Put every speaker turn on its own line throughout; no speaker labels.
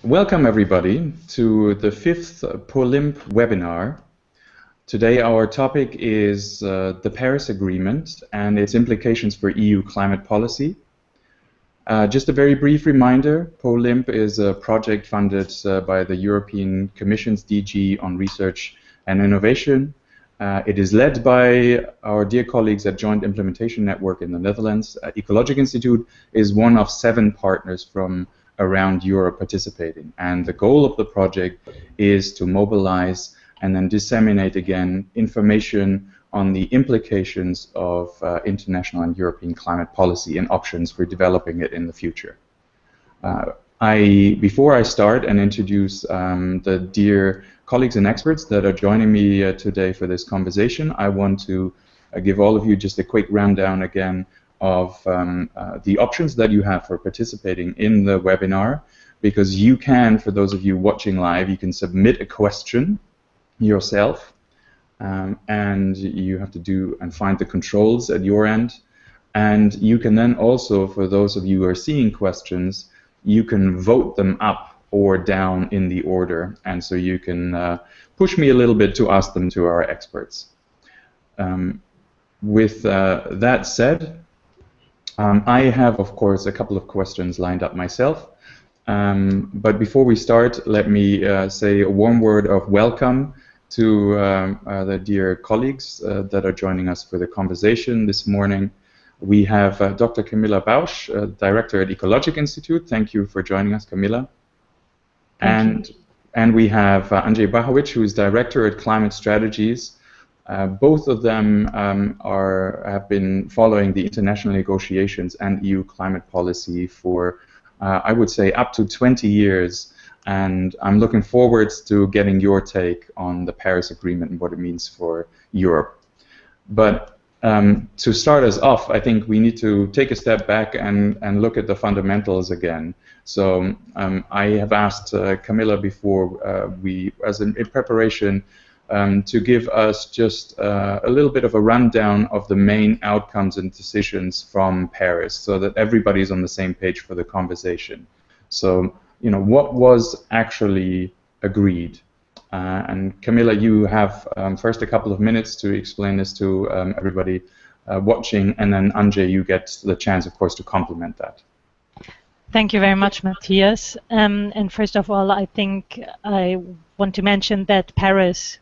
Welcome everybody to the 5th POLIMP webinar. Today our topic is the Paris Agreement and its implications for EU climate policy. Just a very brief reminder, POLIMP is a project funded by the European Commission's DG on Research and Innovation. It is led by our dear colleagues at Joint Implementation Network in the Netherlands. Ecologic Institute is one of 7 partners from around Europe participating, and the goal of the project is to mobilize and then disseminate again information on the implications of international and European climate policy and options for developing it in the future. Before I start and introduce the dear colleagues and experts that are joining me today for this conversation, I want to give all of you just a quick rundown again of the options that you have for participating in the webinar, because you can, for those of you watching live, you can submit a question yourself, and you have to do and find the controls at your end, and you can then also, for those of you who are seeing questions, you can vote them up or down in the order, and so you can push me a little bit to ask them to our experts. With that said, I have, of course, a couple of questions lined up myself, but before we start, let me say a warm word of welcome to the dear colleagues that are joining us for the conversation this morning. We have Dr. Camilla Bausch, Director at Ecologic Institute. Thank you for joining us, Camilla. And we have Andrzej, who is Director at Climate Strategies. Both of them have been following the international negotiations and EU climate policy for, I would say, up to 20 years. And I'm looking forward to getting your take on the Paris Agreement and what it means for Europe. But to start us off, I think we need to take a step back and look at the fundamentals again. So I have asked Camilla before in preparation, to give us just a little bit of a rundown of the main outcomes and decisions from Paris, so that everybody's on the same page for the conversation. So, you know, what was actually agreed? And Camilla, you have first a couple of minutes to explain this to everybody watching, and then Andrzej, you get the chance, of course, to complement that.
Thank you very much, Matthias. And first of all, I think I want to mention that Paris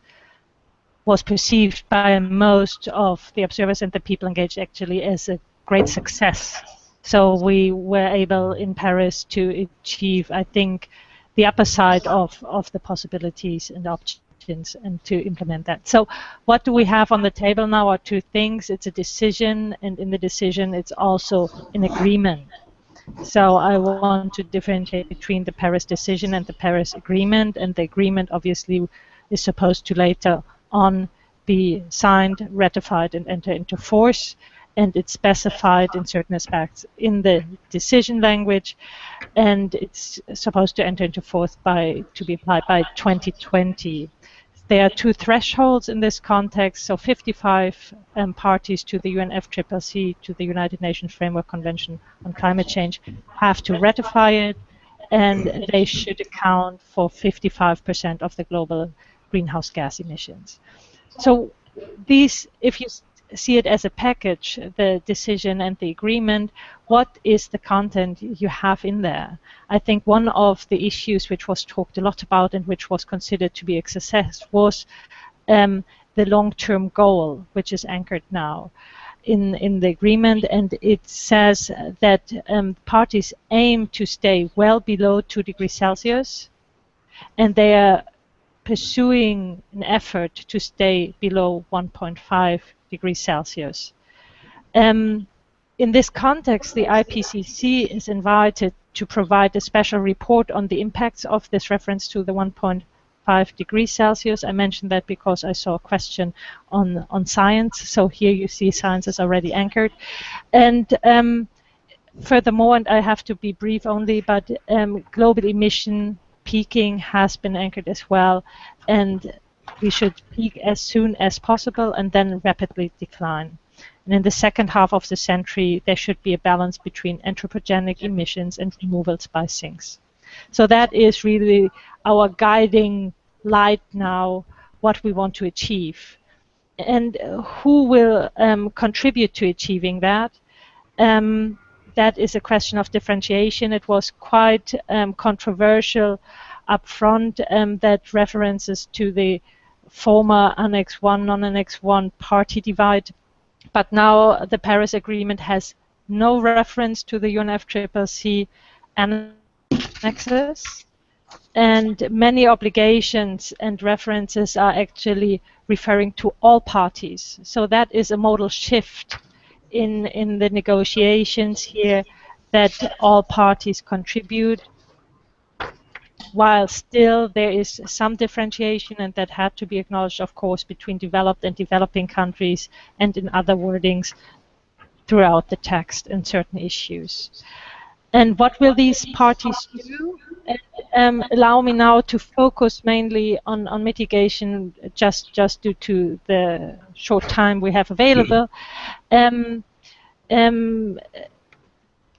was perceived by most of the observers and the people engaged actually as a great success. So we were able in Paris to achieve, I think, the upper side of the possibilities and options and to implement that. So what do we have on the table now are 2 things. It's a decision, and in the decision it's also an agreement. So I want to differentiate between the Paris decision and the Paris agreement, and the agreement obviously is supposed to later on be signed, ratified, and enter into force, and it's specified in certain aspects in the decision language, and it's supposed to enter into force to be applied by 2020. There are 2 thresholds in this context. So 55 parties to the UNFCCC, to the United Nations Framework Convention on Climate Change, have to ratify it, and they should account for 55% of the global greenhouse gas emissions. So these, if you see it as a package, the decision and the agreement, what is the content you have in there? I think one of the issues which was talked a lot about and which was considered to be a success was the long-term goal, which is anchored now in the agreement, and it says that parties aim to stay well below 2 degrees Celsius, and they are pursuing an effort to stay below 1.5 degrees Celsius. In this context, the IPCC is invited to provide a special report on the impacts of this reference to the 1.5 degrees Celsius. I mentioned that because I saw a question on science. So here you see science is already anchored. And furthermore, and I have to be brief only, but global emission peaking has been anchored as well, and we should peak as soon as possible and then rapidly decline. And in the second half of the century, there should be a balance between anthropogenic emissions and removals by sinks. So that is really our guiding light now, what we want to achieve. And who will contribute to achieving that? That is a question of differentiation. It was quite controversial up front, that references to the former Annex 1, non-Annex 1 party divide. But now the Paris Agreement has no reference to the UNFCCC annexes, and many obligations and references are actually referring to all parties. So that is a modal shift in the negotiations here, that all parties contribute, while still there is some differentiation, and that had to be acknowledged, of course, between developed and developing countries, and in other wordings throughout the text in certain issues. And what will these parties do? Allow me now to focus mainly on mitigation, just due to the short time we have available.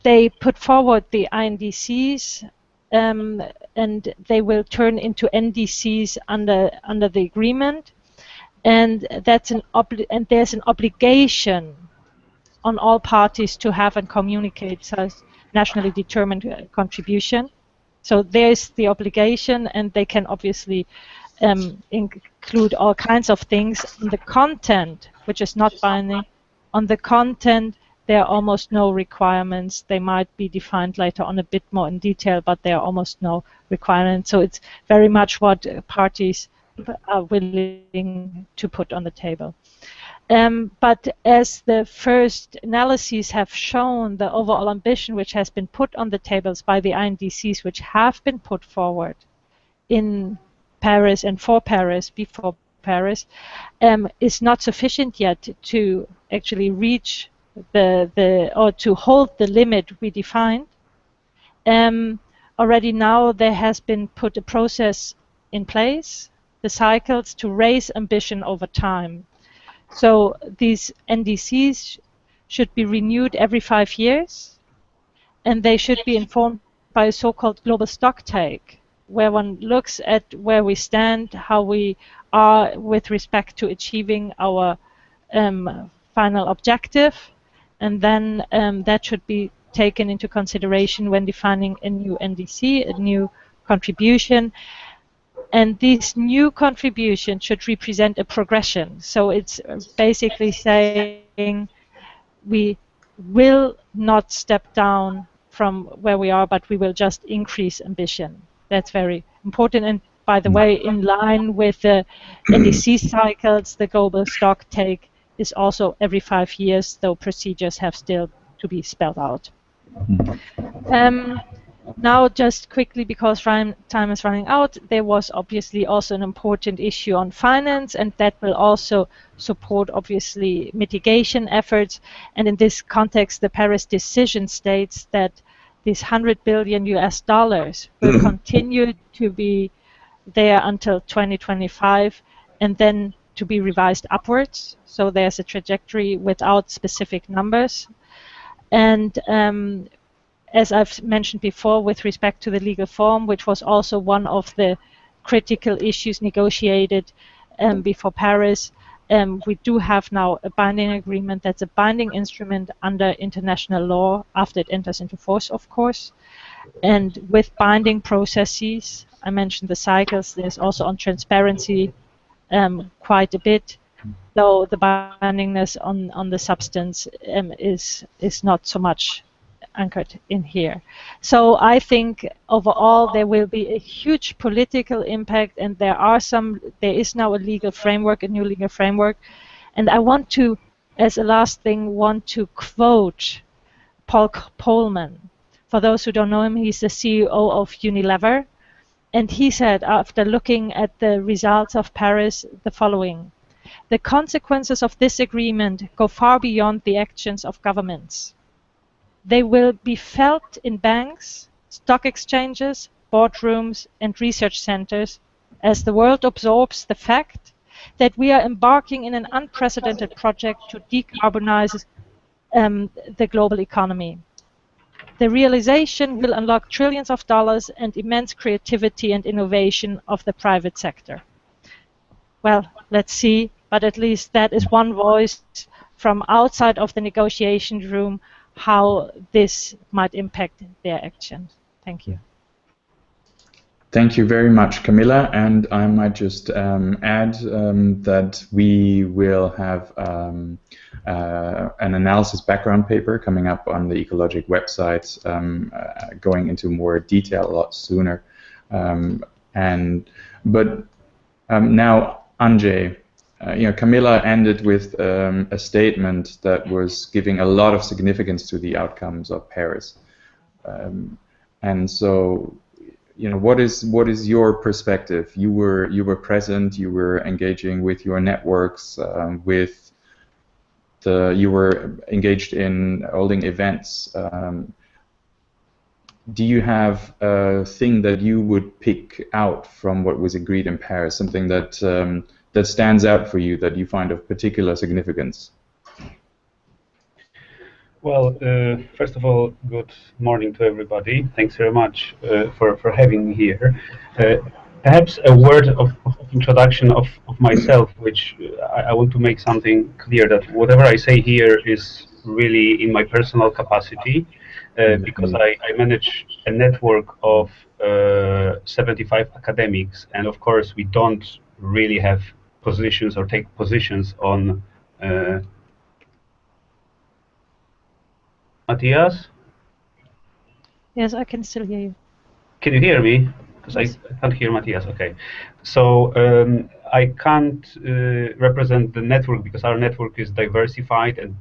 They put forward the INDCs, and they will turn into NDCs under the agreement, and there's an obligation on all parties to have and communicate such nationally determined contribution. So there's the obligation, and they can obviously include all kinds of things. On the content, which is not binding, on the content there are almost no requirements. They might be defined later on a bit more in detail, but there are almost no requirements. So it's very much what parties are willing to put on the table. But as the first analyses have shown, the overall ambition which has been put on the tables by the INDCs, which have been put forward in Paris and for Paris, before Paris, is not sufficient yet to actually reach or to hold the limit we defined. Already now there has been put a process in place, the cycles, to raise ambition over time. So these NDCs should be renewed every 5 years, and they should be informed by a so-called global stock take, where one looks at where we stand, how we are with respect to achieving our final objective, and then that should be taken into consideration when defining a new NDC, a new contribution. And this new contribution should represent a progression. So it's basically saying we will not step down from where we are, but we will just increase ambition. That's very important. And by the way, in line with the NDC cycles, the global stock take is also every 5 years, though procedures have still to be spelled out. Now, just quickly, because time is running out, there was obviously also an important issue on finance, and that will also support, obviously, mitigation efforts. And in this context, the Paris decision states that these $100 billion will continue to be there until 2025, and then to be revised upwards. So there's a trajectory without specific numbers. And as I've mentioned before, with respect to the legal form, which was also one of the critical issues negotiated before Paris, we do have now a binding agreement that's a binding instrument under international law after it enters into force, of course. And with binding processes, I mentioned the cycles, there's also on transparency quite a bit, though the bindingness on the substance is not so much anchored in here. So I think overall there will be a huge political impact, and there is now a legal framework, a new legal framework. And I want to, as a last thing, quote Paul Polman. For those who don't know him, he's the CEO of Unilever. And he said, after looking at the results of Paris, the following: "The consequences of this agreement go far beyond the actions of governments. They will be felt in banks, stock exchanges, boardrooms, and research centers as the world absorbs the fact that we are embarking in an unprecedented project to decarbonize the global economy." The realization will unlock trillions of dollars and immense creativity and innovation of the private sector. Well, let's see, but at least that is one voice from outside of the negotiation room how this might impact their actions. Thank you.
Thank you very much, Camilla. And I might just add that we will have an analysis background paper coming up on the Ecologic website, going into more detail a lot sooner. Now, Andrzej, Camilla ended with a statement that was giving a lot of significance to the outcomes of Paris, and so, what is your perspective? You were present. You were engaging with your networks. You were engaged in holding events. Do you have a thing that you would pick out from what was agreed in Paris? Something that that stands out for you, that you find of particular significance?
Well, first of all, good morning to everybody. Thanks very much for having me here. Perhaps a word of introduction of myself, which I want to make something clear, that whatever I say here is really in my personal capacity, because I manage a network of 75 academics, and of course we don't really have positions or take positions on Matthias?
Yes, I can still hear you.
Can you hear me? Because
yes.
I can't hear Matthias. Okay. So I can't represent the network because our network is diversified, and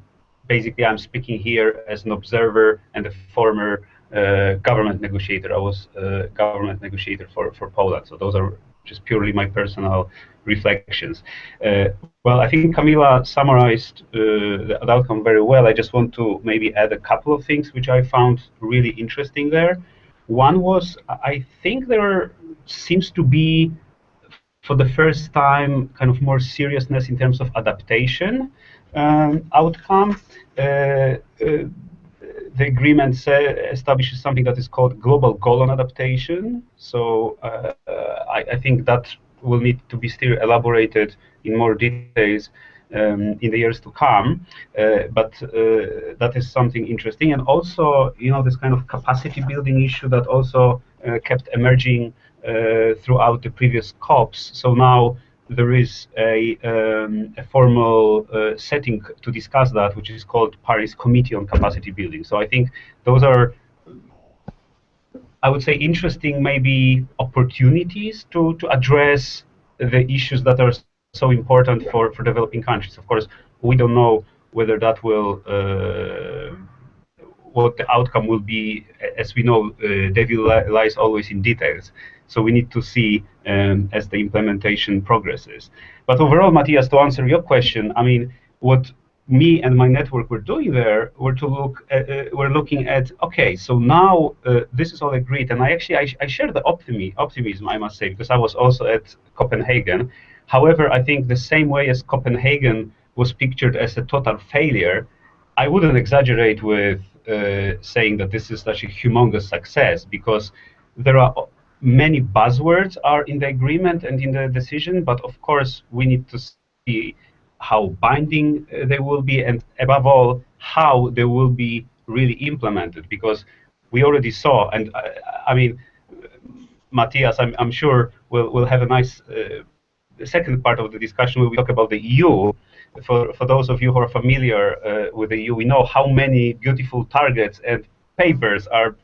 basically I'm speaking here as an observer and a former government negotiator. I was a government negotiator for Poland. So those are just purely my personal reflections. Well, I think Camilla summarized the outcome very well. I just want to maybe add a couple of things which I found really interesting there. One was, I think there seems to be, for the first time, kind of more seriousness in terms of adaptation outcome. The agreement establishes something that is called global goal on adaptation. So I think that will need to be still elaborated in more details in the years to come, but that is something interesting. And also, this kind of capacity building issue that also kept emerging throughout the previous COPs. So now there is a formal setting to discuss that, which is called Paris Committee on Capacity Building. So I think those are, I would say, interesting maybe opportunities to address the issues that are so important for developing countries. Of course, we don't know whether that will, what the outcome will be. As we know, devil lies always in details. So we need to see as the implementation progresses. But overall, Matthias, to answer your question, I mean, what me and my network were doing there were to look at, we're looking at, okay, so now this is all agreed, and I share the optimism, I must say, because I was also at Copenhagen. However, I think the same way as Copenhagen was pictured as a total failure, I wouldn't exaggerate with saying that this is such a humongous success, because there are many buzzwords are in the agreement and in the decision, but of course we need to see how binding they will be, and above all, how they will be really implemented, because we already saw, and I mean, Matthias, I'm sure we'll have a nice second part of the discussion where we talk about the EU. For those of you who are familiar with the EU, we know how many beautiful targets and papers are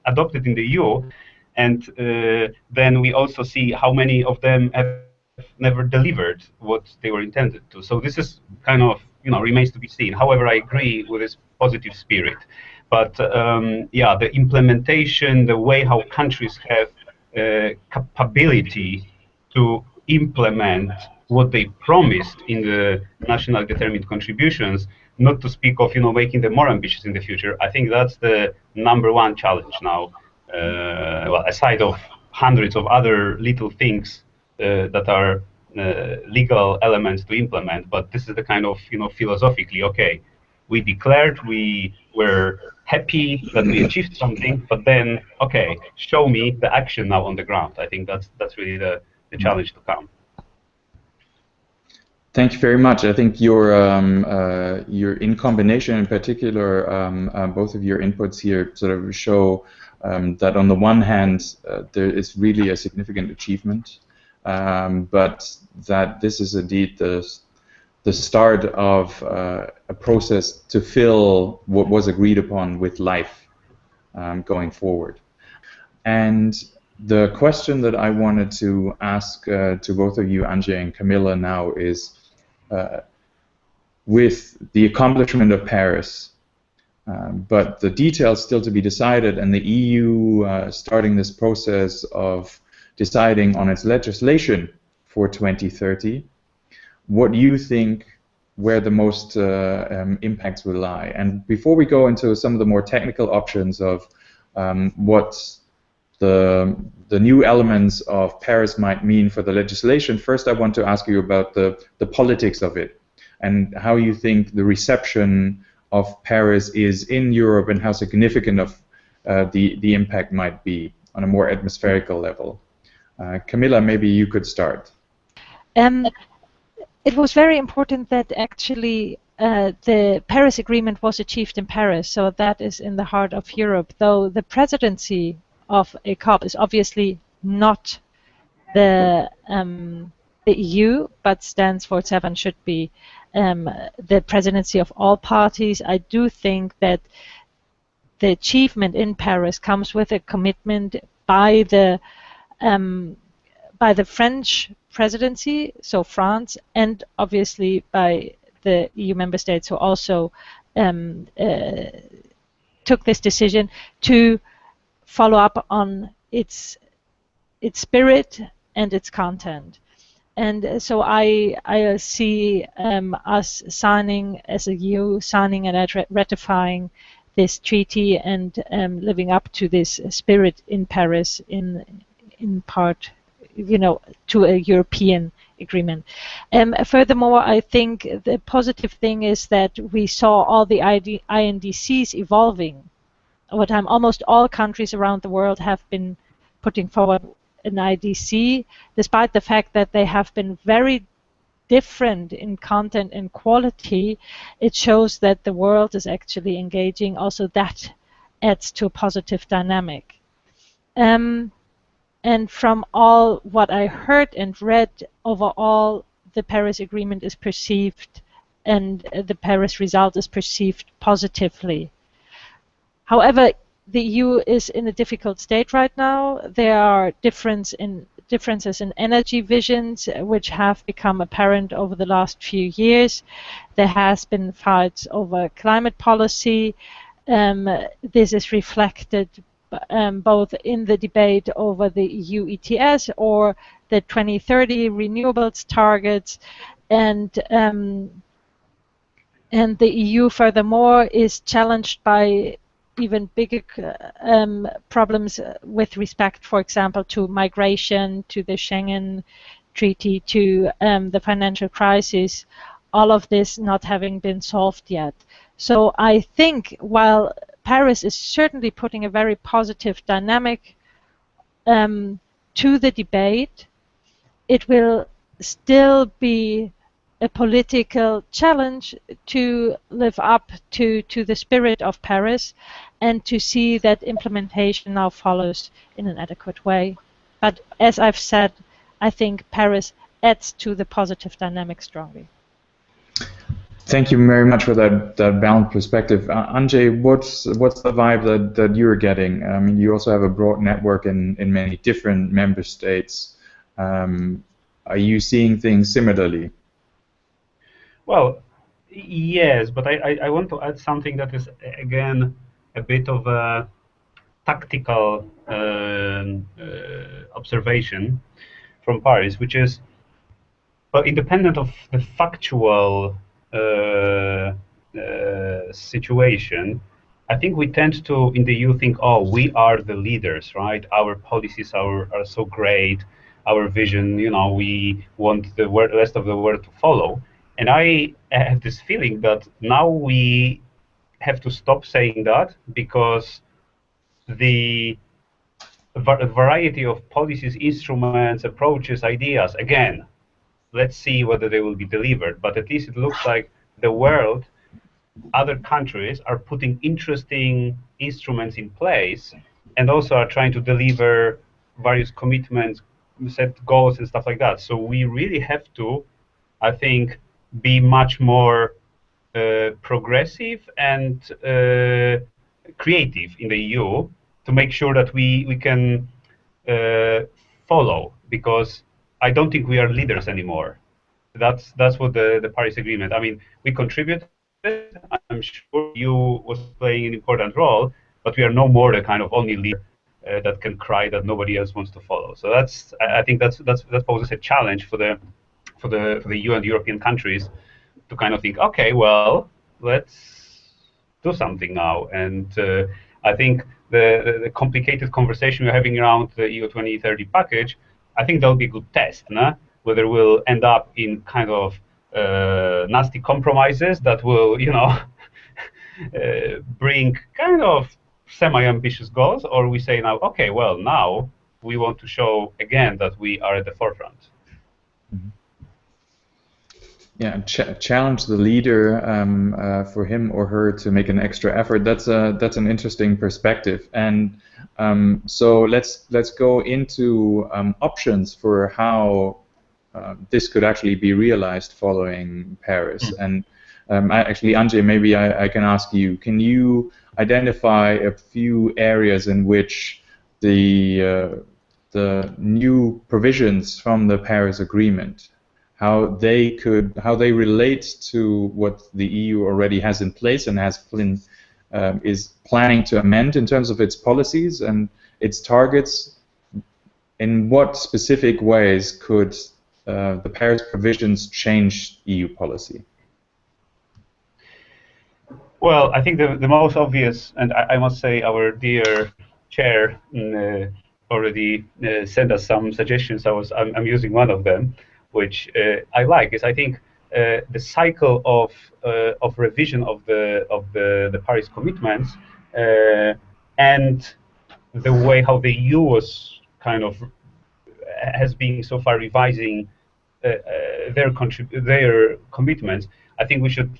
adopted in the EU, and then we also see how many of them have never delivered what they were intended to. So this is kind of, remains to be seen. However, I agree with this positive spirit. But yeah, the implementation, the way how countries have capability to implement what they promised in the national determined contributions, not to speak of making them more ambitious in the future. I think that's the #1 challenge now. Well, aside of hundreds of other little things that are legal elements to implement, but this is the kind of philosophically, okay, we declared, we were happy that we achieved something, but then, okay, show me the action now on the ground. I think that's really the challenge to come.
Thank you very much. I think your in combination, in particular, both of your inputs here sort of show that on the one hand there is really a significant achievement, but that this is indeed the start of a process to fill what was agreed upon with life going forward. And the question that I wanted to ask to both of you, Andrzej and Camilla, now is, with the accomplishment of Paris, but the details still to be decided, and the EU starting this process of deciding on its legislation for 2030, what do you think where the most impacts will lie? And before we go into some of the more technical options of what the new elements of Paris might mean for the legislation, first I want to ask you about the politics of it and how you think the reception of Paris is in Europe and how significant of the impact might be on a more atmospherical level. Camilla, maybe you could start.
It was very important that actually the Paris Agreement was achieved in Paris, so that is in the heart of Europe, though the presidency of a COP is obviously not the EU, but stands for itself and should be the presidency of all parties. I do think that the achievement in Paris comes with a commitment by the French presidency, so France, and obviously by the EU member states who also took this decision to follow up on its spirit and its content. And so I see us signing, as a EU, signing and ratifying this treaty and living up to this spirit in Paris in part, you know, to a European agreement. Furthermore, I think the positive thing is that we saw all the INDCs evolving over time. Almost all countries around the world have been putting forward an IDC, despite the fact that they have been very different in content and quality. It shows that the world is actually engaging. Also, that adds to a positive dynamic. And from all what I heard and read, overall, the Paris Agreement is perceived, and the Paris result is perceived positively. However, the EU is in a difficult state right now. There are differences in energy visions, which have become apparent over the last few years. There has been fights over climate policy. This is reflected both in the debate over the EU ETS or the 2030 renewables targets, and the EU furthermore is challenged by even bigger problems with respect, for example, to migration, to the Schengen Treaty, to the financial crisis, all of this not having been solved yet. So I think while Paris is certainly putting a very positive dynamic to the debate, it will still be a political challenge to live up to the spirit of Paris and to see that implementation now follows in an adequate way. But as I've said, I think Paris adds to the positive dynamic strongly.
Thank you very much for that balanced perspective. Andrzej, what's the vibe that you're getting? I mean, you also have a broad network in many different member states. Are you seeing things similarly?
Well, yes, but I want to add something that is, again, a bit of a tactical observation from Paris, which is, well, independent of the factual situation, I think we tend to, in the EU, think, oh, we are the leaders, right? Our policies are so great, our vision, you know, we want the rest of the world to follow. And I have this feeling that now we have to stop saying that, because the variety of policies, instruments, approaches, ideas, again, let's see whether they will be delivered. But at least it looks like the world, other countries are putting interesting instruments in place, and also are trying to deliver various commitments, set goals and stuff like that. So we really have to, I think, be much more progressive and creative in the EU to make sure that we can follow, because I don't think we are leaders anymore. That's what the Paris Agreement. I mean, we contributed. I'm sure EU was playing an important role, but we are no more the kind of only leader that can cry that nobody else wants to follow. So I think that poses a challenge for the EU and European countries to kind of think, okay, well, let's do something now. And I think the complicated conversation we're having around the EU 2030 package, I think that'll be a good test, no? Whether we'll end up in kind of nasty compromises that will, you know, bring kind of semi-ambitious goals, or we say now, okay, well, now we want to show again that we are at the forefront.
Mm-hmm. Yeah, challenge the leader for him or her to make an extra effort. That's an interesting perspective. And so let's go into options for how this could actually be realized following Paris. Mm-hmm. And actually, Andrzej, maybe I can ask you: can you identify a few areas in which the new provisions from the Paris Agreement, how they relate to what the EU already has in place and is planning to amend in terms of its policies and its targets? In what specific ways could the Paris provisions change EU policy?
Well, I think the most obvious, and I must say our dear chair already sent us some suggestions. I'm using one of them, which I like, is I think the cycle of revision of the Paris commitments and the way how the EU was kind of has been so far revising their commitments. I think we should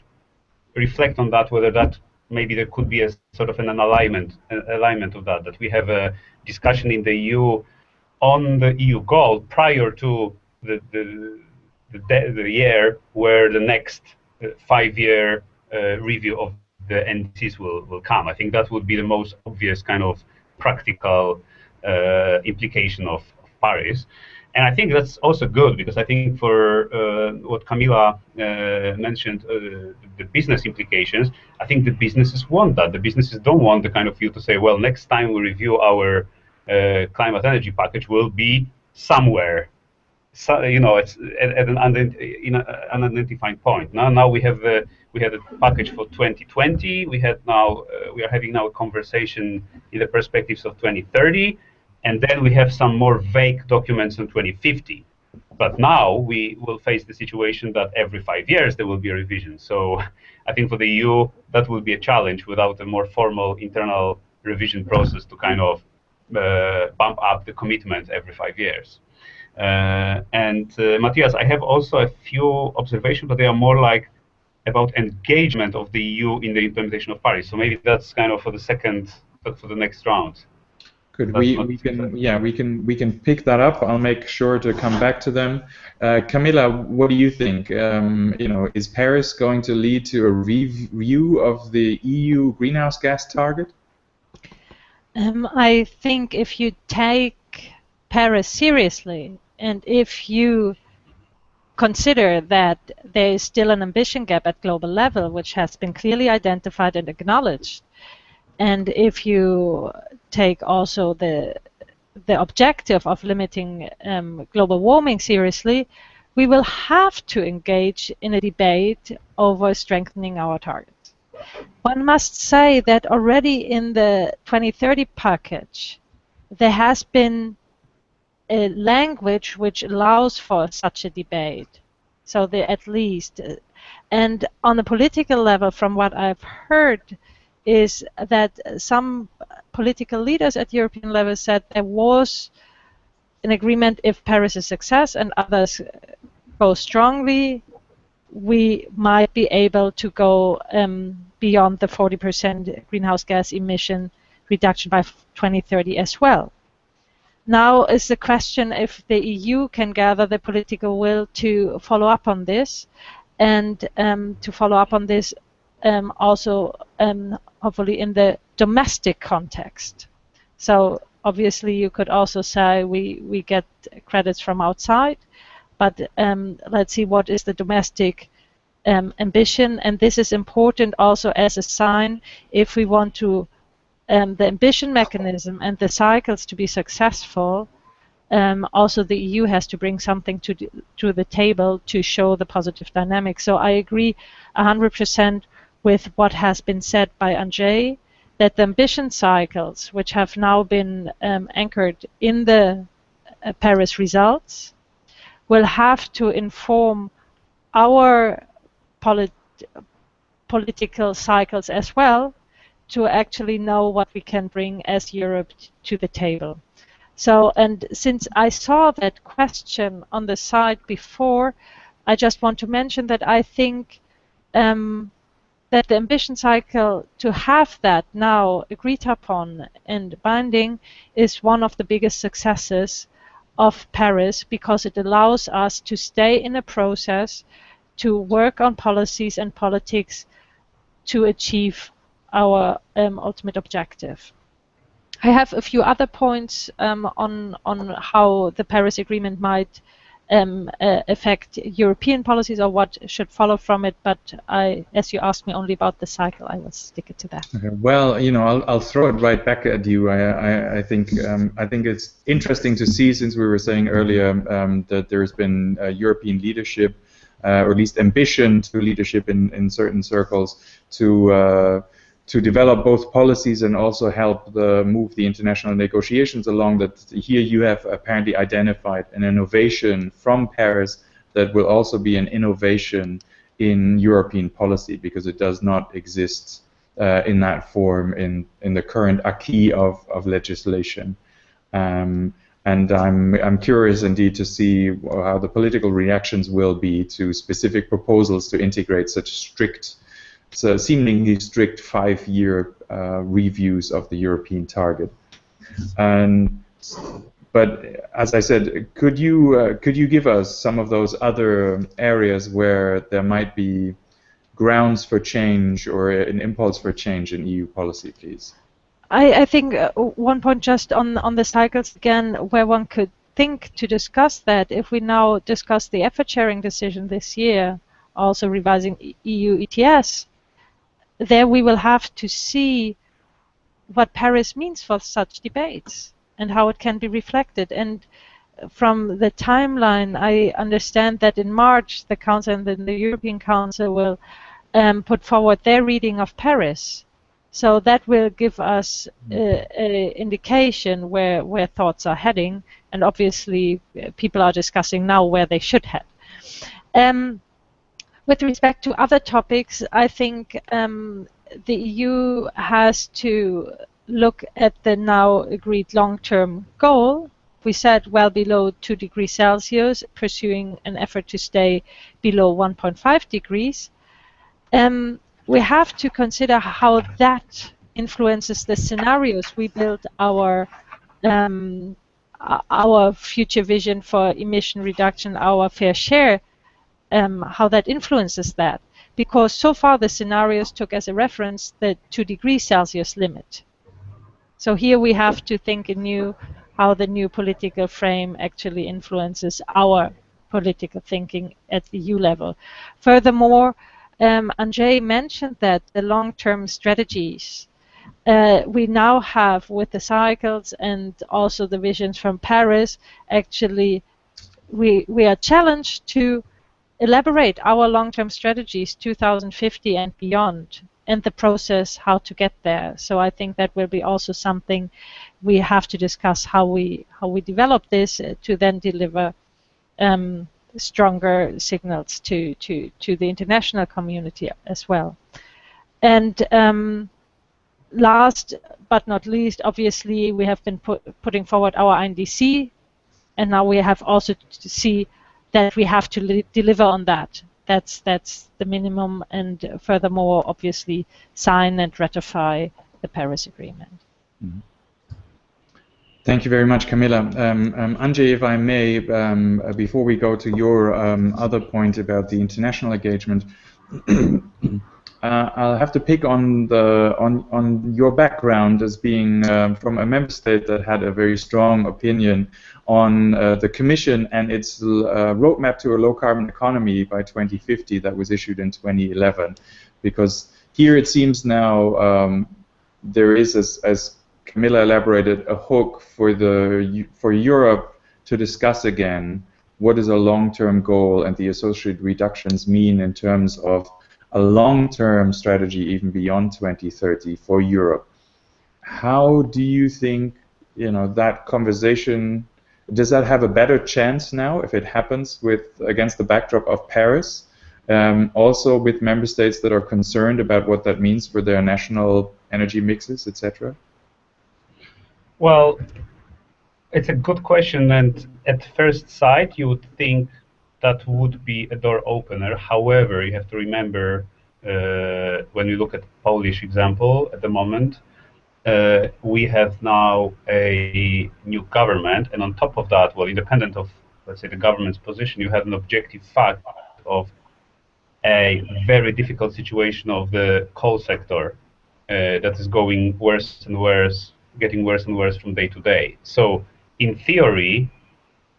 reflect on that, whether that maybe there could be a sort of an alignment of that we have a discussion in the EU on the EU goal prior to the year where the next 5-year review of the NDCs will come. I think that would be the most obvious kind of practical implication of Paris. And I think that's also good, because I think for what Camilla mentioned, the business implications, I think the businesses want that. The businesses don't want the kind of view to say, well, next time we review our climate energy package, will be somewhere. So, you know, it's at an unidentified point. Now we had a package for 2020. We are having now a conversation in the perspectives of 2030. And then we have some more vague documents on 2050. But now we will face the situation that every 5 years there will be a revision. So I think for the EU, that will be a challenge without a more formal internal revision process to kind of bump up the commitment every 5 years. Matthias, I have also a few observations, but they are more like about engagement of the EU in the implementation of Paris. So maybe that's kind of for the next round.
Good. We can pick that up. I'll make sure to come back to them. Camilla, what do you think? Is Paris going to lead to a review of the EU greenhouse gas target?
I think if you take Paris seriously, and if you consider that there is still an ambition gap at global level, which has been clearly identified and acknowledged, and if you take also the objective of limiting global warming seriously, we will have to engage in a debate over strengthening our targets. One must say that already in the 2030 package, there has been a language which allows for such a debate. So the at least. And on the political level, from what I've heard, is that some political leaders at European level said there was an agreement if Paris is a success and others go strongly, we might be able to go beyond the 40% greenhouse gas emission reduction by 2030 as well. Now is the question if the EU can gather the political will to follow up on this, and to follow up on this also hopefully in the domestic context. So obviously you could also say we get credits from outside, but let's see what is the domestic ambition, and this is important also as a sign if we want to the ambition mechanism and the cycles to be successful. Also the EU has to bring something to the table to show the positive dynamic. So I agree 100% with what has been said by Andrzej, that the ambition cycles, which have now been anchored in the Paris results, will have to inform our political cycles as well, to actually know what we can bring as Europe to the table. So, and since I saw that question on the side before, I just want to mention that I think that the ambition cycle, to have that now agreed upon and binding, is one of the biggest successes of Paris, because it allows us to stay in a process, to work on policies and politics to achieve our ultimate objective. I have a few other points on how the Paris Agreement might affect European policies or what should follow from it, but as you asked me only about the cycle, I will stick it to that.
Okay. Well, you know, I'll throw it right back at you. I think it's interesting to see, since we were saying earlier that there's been European leadership, or at least ambition to leadership in certain circles, to develop both policies and also help move the international negotiations along. That here you have apparently identified an innovation from Paris that will also be an innovation in European policy, because it does not exist in that form in the current acquis of legislation. And I'm curious indeed to see how the political reactions will be to specific proposals to integrate such strict, seemingly strict 5-year reviews of the European target. But as I said, could you give us some of those other areas where there might be grounds for change or an impulse for change in EU policy, please?
I think one point just on the cycles again, where one could think to discuss that, if we now discuss the effort sharing decision this year, also revising EU ETS, there we will have to see what Paris means for such debates and how it can be reflected. And from the timeline, I understand that in March the Council and the European Council will put forward their reading of Paris. So that will give us an indication where thoughts are heading, and obviously people are discussing now where they should head. With respect to other topics, I think the EU has to look at the now agreed long-term goal. We said well below 2 degrees Celsius, pursuing an effort to stay below 1.5 degrees. We have to consider how that influences the scenarios we build our future vision for emission reduction, our fair share, how that influences that. Because so far the scenarios took as a reference the 2 degrees Celsius limit. So here we have to think anew how the new political frame actually influences our political thinking at the EU level. Furthermore, Andrzej mentioned that the long-term strategies we now have with the cycles and also the visions from Paris, actually we are challenged to elaborate our long-term strategies 2050 and beyond, and the process how to get there. So I think that will be also something we have to discuss, how we develop this to then deliver stronger signals to the international community as well. And last but not least, obviously, we have been putting forward our INDC, and now we have also to see that we have to deliver on that. That's the minimum, and furthermore, obviously, sign and ratify the Paris Agreement.
Mm-hmm. Thank you very much, Camilla. Andrzej, if I may, before we go to your other point about the international engagement, I'll have to pick on your background as being from a member state that had a very strong opinion on the Commission and its roadmap to a low-carbon economy by 2050 that was issued in 2011. Because here it seems now there is, as Camilla elaborated, a hook for Europe to discuss again what is a long-term goal and the associated reductions mean in terms of a long-term strategy even beyond 2030 for Europe. How do you think, that conversation, does that have a better chance now if it happens against the backdrop of Paris? Also with member states that are concerned about what that means for their national energy mixes, etc.?
Well, it's a good question, and at first sight you would think that would be a door opener. However, you have to remember, when we look at the Polish example at the moment, we have now a new government, and on top of that, well, independent of, let's say, the government's position, you have an objective fact of a very difficult situation of the coal sector that is going worse and worse, getting worse and worse from day to day. So, in theory,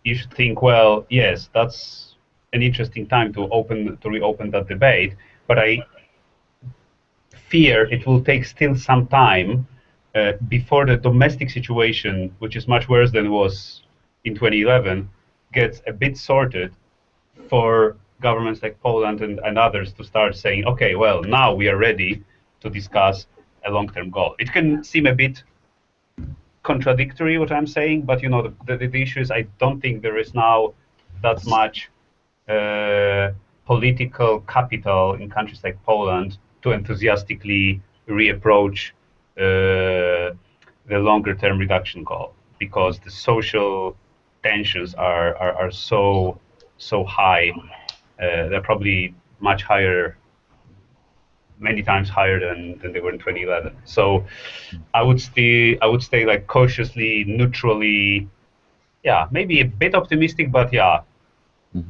you should think, well, yes, that's an interesting time to reopen that debate, but I fear it will take still some time before the domestic situation, which is much worse than it was in 2011, gets a bit sorted for governments like Poland and others to start saying, okay, well, now we are ready to discuss a long-term goal. It can seem a bit contradictory what I'm saying, but the issue is I don't think there is now that much political capital in countries like Poland to enthusiastically reapproach the longer-term reduction goal, because the social tensions are so high. They're probably much higher, many times higher than they were in 2011. So I would stay like cautiously, neutrally, yeah, maybe a bit optimistic, but yeah,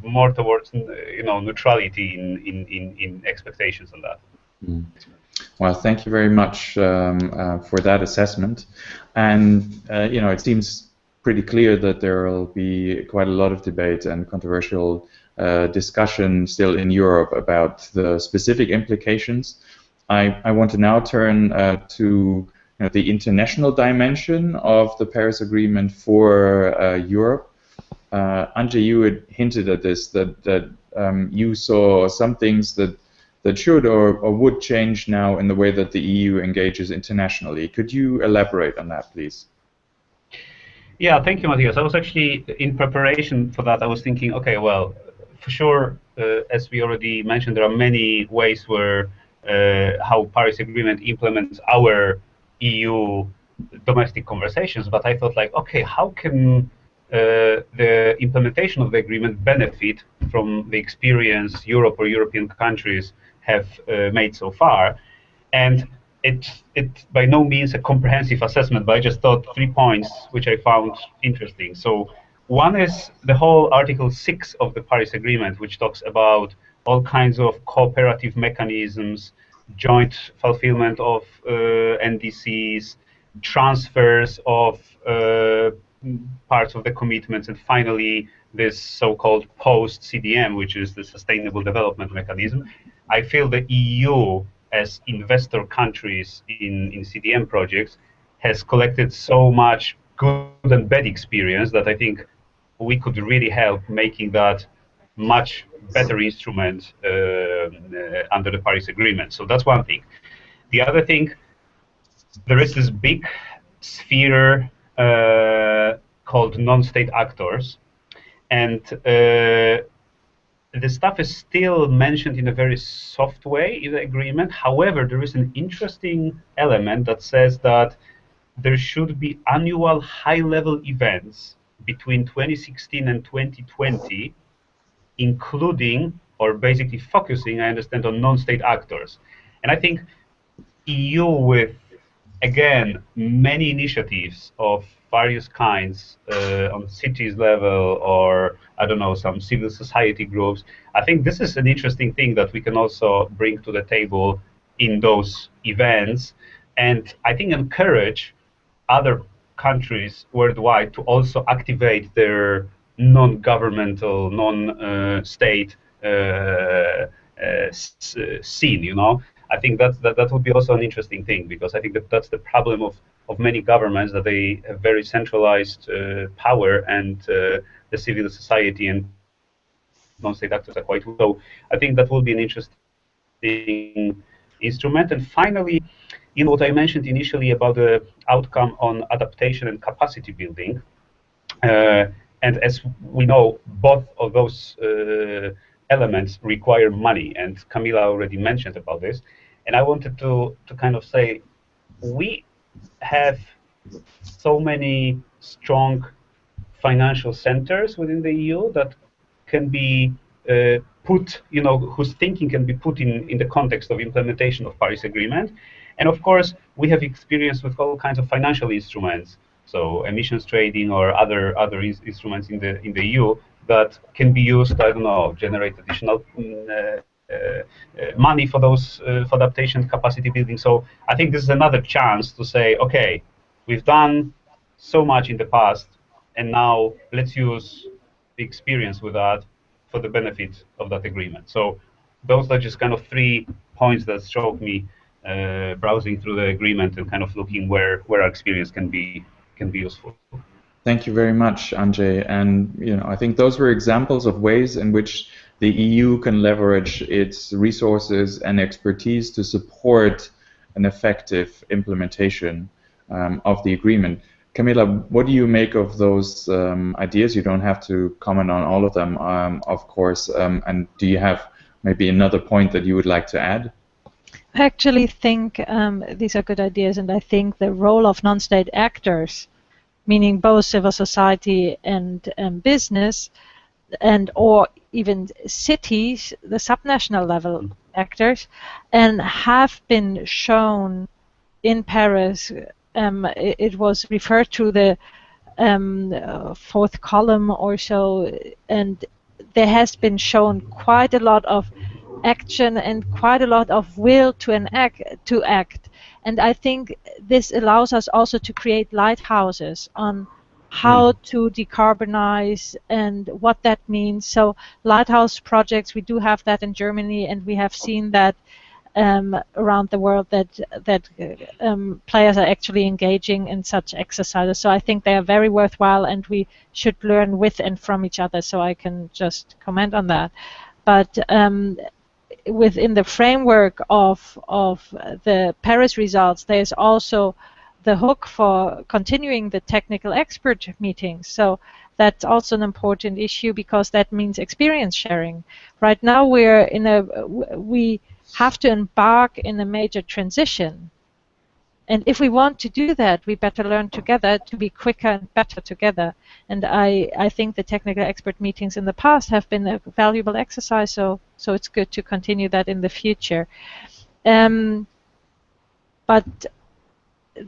more towards neutrality in expectations on that.
Well, thank you very much for that assessment. And it seems pretty clear that there will be quite a lot of debate and controversial discussion still in Europe about the specific implications. I want to now turn to the international dimension of the Paris Agreement for Europe. Andrzej, you had hinted at this, that you saw some things that should or would change now in the way that the EU engages internationally. Could you elaborate on that, please?
Yeah, thank you, Matthias. I was actually, in preparation for that, I was thinking, okay, well, for sure, as we already mentioned, there are many ways where how Paris Agreement implements our EU domestic conversations, but I thought, like, okay, how can the implementation of the agreement benefit from the experience Europe or European countries have made so far? And it's by no means a comprehensive assessment, but I just thought 3 points which I found interesting. So one is the whole Article 6 of the Paris Agreement, which talks about all kinds of cooperative mechanisms, joint fulfillment of NDCs, transfers of parts of the commitments, and finally this so-called post-CDM, which is the Sustainable Development Mechanism. I feel the EU, as investor countries in CDM projects, has collected so much good and bad experience that I think we could really help making that much better instrument under the Paris Agreement. So that's one thing. The other thing, there is this big sphere called non-state actors, and the stuff is still mentioned in a very soft way in the agreement. However, there is an interesting element that says that there should be annual high-level events between 2016 and 2020, including, or basically focusing, I understand, on non-state actors. And I think EU, with, again, many initiatives of various kinds on cities level, or I don't know, some civil society groups, I think this is an interesting thing that we can also bring to the table in those events, and I think encourage other countries worldwide to also activate their non-governmental, non-state scene, you know. I think that would be also an interesting thing, because I think that's the problem of many governments, that they have very centralized power, and the civil society and non-state actors are quite low. So I think that will be an interesting instrument. And finally, you know, what I mentioned initially about the outcome on adaptation and capacity building, and as we know, both of those elements require money, and Camilla already mentioned about this. And I wanted to kind of say, we have so many strong financial centers within the EU that can be put, you know, whose thinking can be put in the context of implementation of Paris Agreement. And of course, we have experience with all kinds of financial instruments, so emissions trading or other instruments in the EU that can be used, I don't know, generate additional money for those for adaptation, capacity building. So I think this is another chance to say, okay, we've done so much in the past, and now let's use the experience with that for the benefit of that agreement. So those are just kind of 3 points that struck me browsing through the agreement and kind of looking where our experience can be useful.
Thank you very much, Andrzej. And you know, I think those were examples of ways in which the EU can leverage its resources and expertise to support an effective implementation of the agreement. Camilla, what do you make of those ideas? You don't have to comment on all of them, of course. And do you have maybe another point that you would like to add?
I actually think these are good ideas, and I think the role of non-state actors, meaning both civil society and business, and or even cities, the subnational level actors, and have been shown in Paris. It was referred to the 4th column or so, and there has been shown quite a lot of action and quite a lot of will to act. And I think this allows us also to create lighthouses on how to decarbonize and what that means. So lighthouse projects, we do have that in Germany, and we have seen that around the world, that players are actually engaging in such exercises. So I think they are very worthwhile, and we should learn with and from each other. So I can just comment on that. But within the framework of the Paris results, there's also the hook for continuing the technical expert meetings. So that's also an important issue, because that means experience sharing. Right now we have to embark in a major transition. And if we want to do that, we better learn together to be quicker and better together. And I think the technical expert meetings in the past have been a valuable exercise, so it's good to continue that in the future. But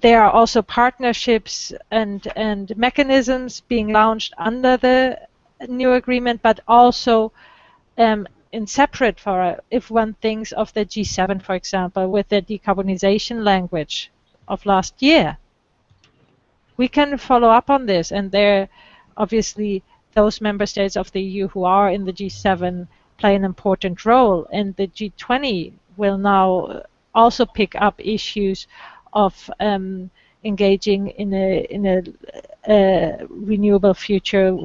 there are also partnerships and mechanisms being launched under the new agreement, but also in separate, for if one thinks of the G7, for example, with the decarbonization language of last year. We can follow up on this, and there obviously those member states of the EU who are in the G7 play an important role, and the G20 will now also pick up issues of engaging in a renewable future.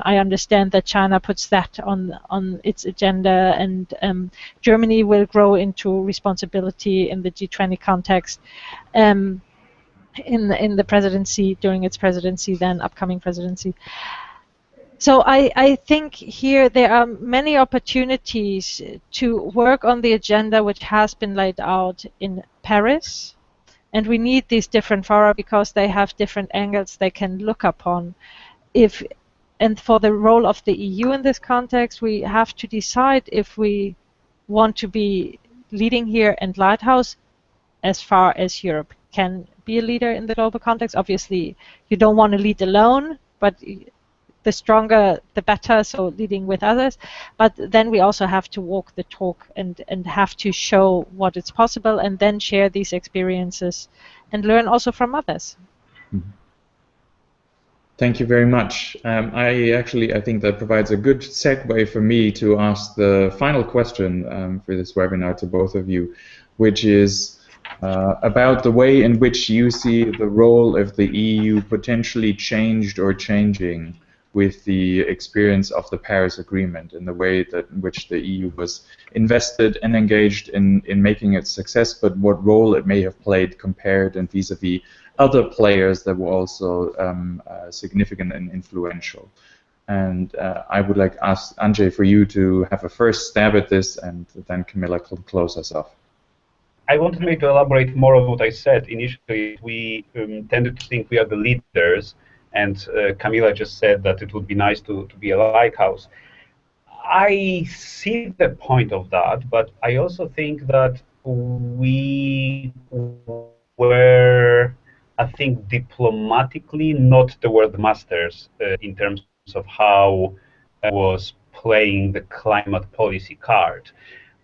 I understand that China puts that on its agenda, and Germany will grow into responsibility in the G20 context in the presidency, during its presidency, then upcoming presidency. So I think here there are many opportunities to work on the agenda which has been laid out in Paris. And we need these different fora because they have different angles they can look upon. And for the role of the EU in this context, we have to decide if we want to be leading here and lighthouse as far as Europe can be a leader in the global context. Obviously, you don't want to lead alone, but the stronger, the better, so leading with others. But then we also have to walk the talk and have to show what is possible and then share these experiences and learn also from others.
Thank you very much. I think that provides a good segue for me to ask the final question for this webinar to both of you, which is about the way in which you see the role of the EU potentially changed or changing with the experience of the Paris Agreement and the way that in which the EU was invested and engaged in making it success, but what role it may have played compared and vis-a-vis other players that were also significant and influential. And I would like to ask Andrzej for you to have a first stab at this, and then Camilla can close us off.
I wanted maybe to elaborate more on what I said initially. We tended to think we are the leaders, and Camilla just said that it would be nice to be a lighthouse. I see the point of that, but I also think that we were, I think, diplomatically not the world masters in terms of how was playing the climate policy card.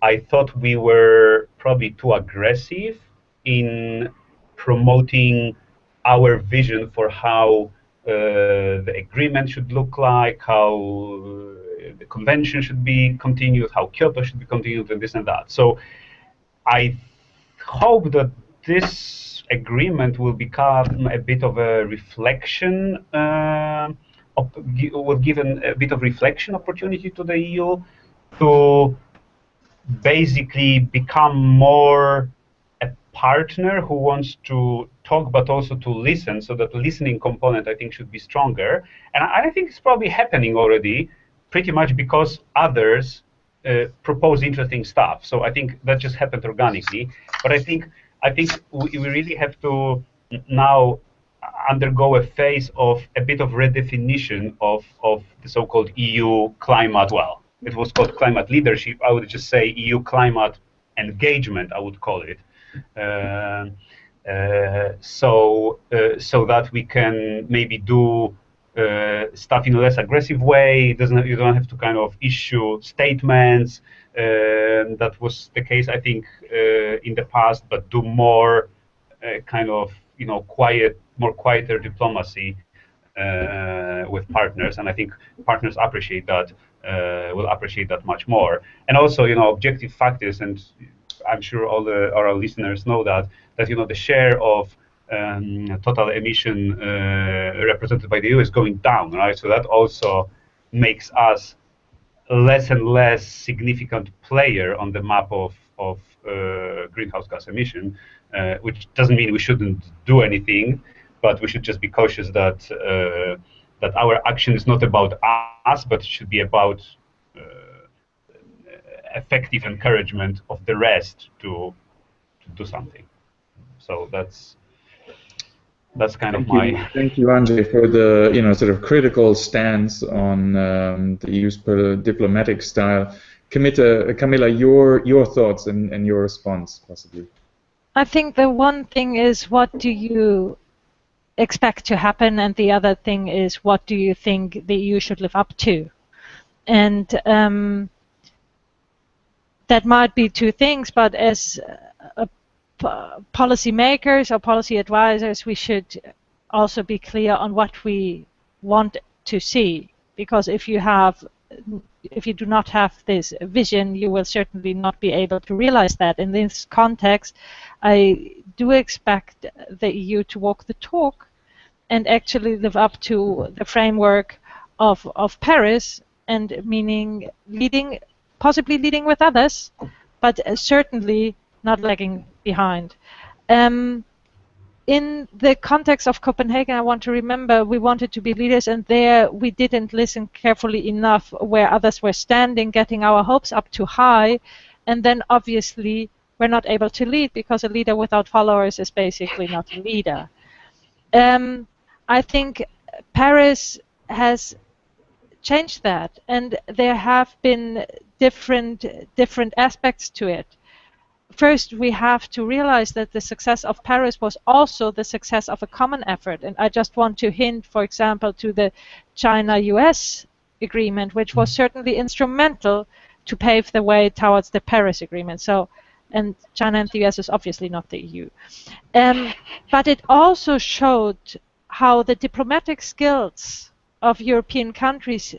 I thought we were probably too aggressive in promoting our vision for how the agreement should look like, how the convention should be continued, how Kyoto should be continued, and this and that. So I hope that this agreement will become a bit of a reflection, will give a bit of reflection opportunity to the EU to basically become more a partner who wants to talk but also to listen, so that the listening component I think should be stronger. And I think it's probably happening already pretty much because others propose interesting stuff. So I think that just happened organically. But I think we really have to now undergo a phase of a bit of redefinition of the so-called EU climate. Well, it was called climate leadership. I would just say EU climate engagement, I would call it. So that we can maybe do stuff in a less aggressive way. You don't have to kind of issue statements. That was the case, I think, in the past, but do more kind of, more quieter diplomacy with partners, and I think partners appreciate that. Will appreciate that much more. And also, objective factors, and I'm sure all our listeners know that the share of total emission represented by the EU is going down, right? So that also makes us less and less significant player on the map of greenhouse gas emission, which doesn't mean we shouldn't do anything, but we should just be cautious that that our action is not about us, but it should be about effective encouragement of the rest to do something. So that's kind of my.
Thank you, Andrzej, for the sort of critical stance on the EU's diplomatic style. Camilla, your thoughts and your response, possibly.
I think the one thing is, what do you expect to happen, and the other thing is, what do you think the EU should live up to? And that might be two things, but as policy makers or policy advisors, we should also be clear on what we want to see, because if you do not have this vision, you will certainly not be able to realize that. In this context, I do expect the EU to walk the talk and actually live up to the framework of Paris, and meaning possibly leading with others, but certainly not lagging behind. in the context of Copenhagen, I want to remember we wanted to be leaders, and there we didn't listen carefully enough where others were standing, getting our hopes up too high, and then obviously we're not able to lead, because a leader without followers is basically not a leader. I think Paris has changed that, and there have been different aspects to it. First, we have to realize that the success of Paris was also the success of a common effort. And I just want to hint, for example, to the China-US agreement, which was certainly instrumental to pave the way towards the Paris Agreement. So, and China and the US is obviously not the EU. But it also showed how the diplomatic skills of European countries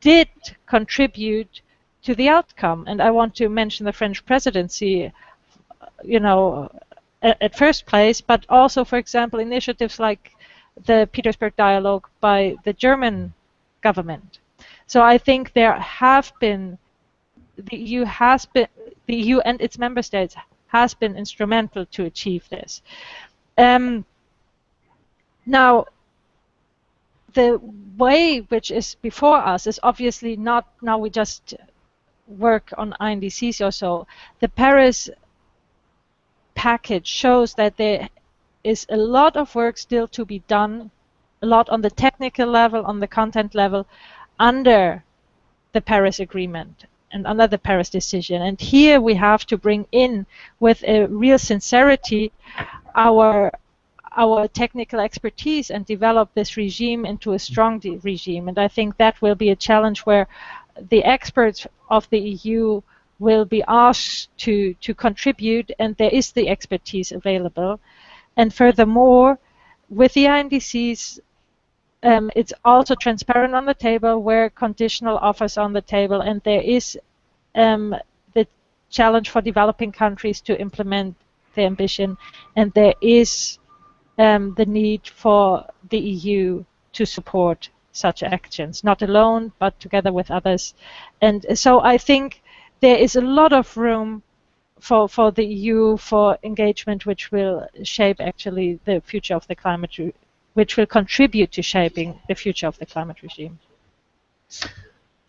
did contribute to the outcome. And I want to mention the French presidency, you know, at first place, but also, for example, initiatives like the Petersburg Dialogue by the German government. So I think there have been, the EU and its member states has been instrumental to achieve this. Now, the way which is before us is obviously not now we just work on INDCs or so. The Paris package shows that there is a lot of work still to be done, a lot on the technical level, on the content level, under the Paris Agreement and under the Paris decision. And here we have to bring in, with a real sincerity, our technical expertise and develop this regime into a strong regime. And I think that will be a challenge where the experts of the EU will be asked to contribute, and there is the expertise available. And furthermore, with the INDCs, it's also transparent on the table, where conditional offers on the table, and there is the challenge for developing countries to implement the ambition, and there is the need for the EU to support such actions, not alone, but together with others. And so I think there is a lot of room for the EU for engagement, which will shape actually the future of the climate, which will contribute to shaping the future of the climate regime.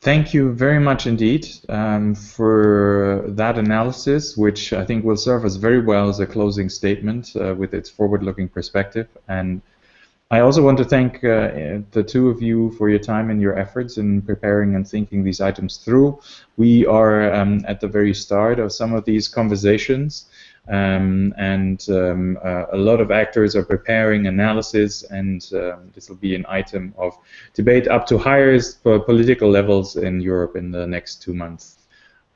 Thank you very much indeed for that analysis, which I think will serve us very well as a closing statement with its forward-looking perspective. And I also want to thank the two of you for your time and your efforts in preparing and thinking these items through. We are at the very start of some of these conversations, and a lot of actors are preparing analysis, and this will be an item of debate up to highest political levels in Europe in the next 2 months.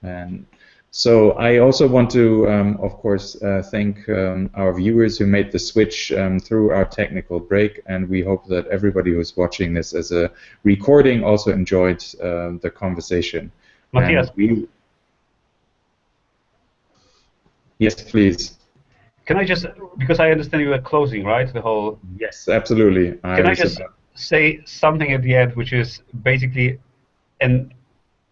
And so I also want to, of course, thank our viewers who made the switch through our technical break, and we hope that everybody who's watching this as a recording also enjoyed the conversation.
Matthias,
yes, please.
Can I just, because I understand you were closing, right? The whole.
Yes, absolutely.
Can I just say something at the end, which is basically an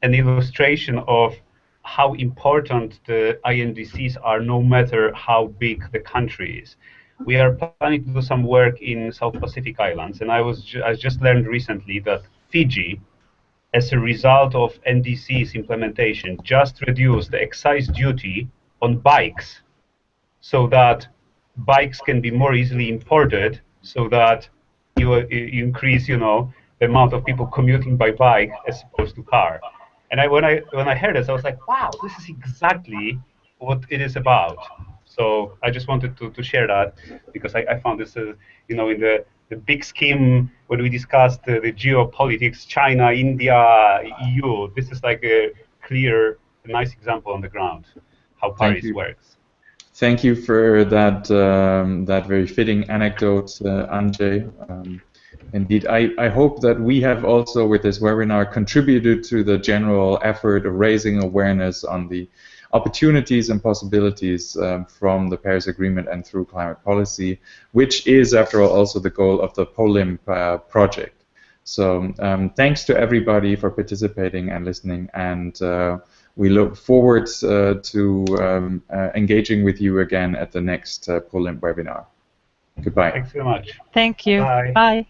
illustration of how important the INDCs are, no matter how big the country is. We are planning to do some work in South Pacific Islands, and I just learned recently that Fiji, as a result of NDC's implementation, just reduced the excise duty on bikes, so that bikes can be more easily imported, so that you increase, you know, the amount of people commuting by bike as opposed to car. And when I heard this, I was like, wow, this is exactly what it is about. So I just wanted to share that, because I found this, you know, in the big scheme, when we discussed the geopolitics, China, India, EU, this is like a clear, nice example on the ground, how Paris works.
Thank you for that, that very fitting anecdote, Andrzej. Indeed, I hope that we have also, with this webinar, contributed to the general effort of raising awareness on the opportunities and possibilities from the Paris Agreement and through climate policy, which is, after all, also the goal of the POLIMP project. So thanks to everybody for participating and listening, and we look forward to engaging with you again at the next POLIMP webinar. Goodbye.
Thanks very much.
Thank you.
Bye.
Bye.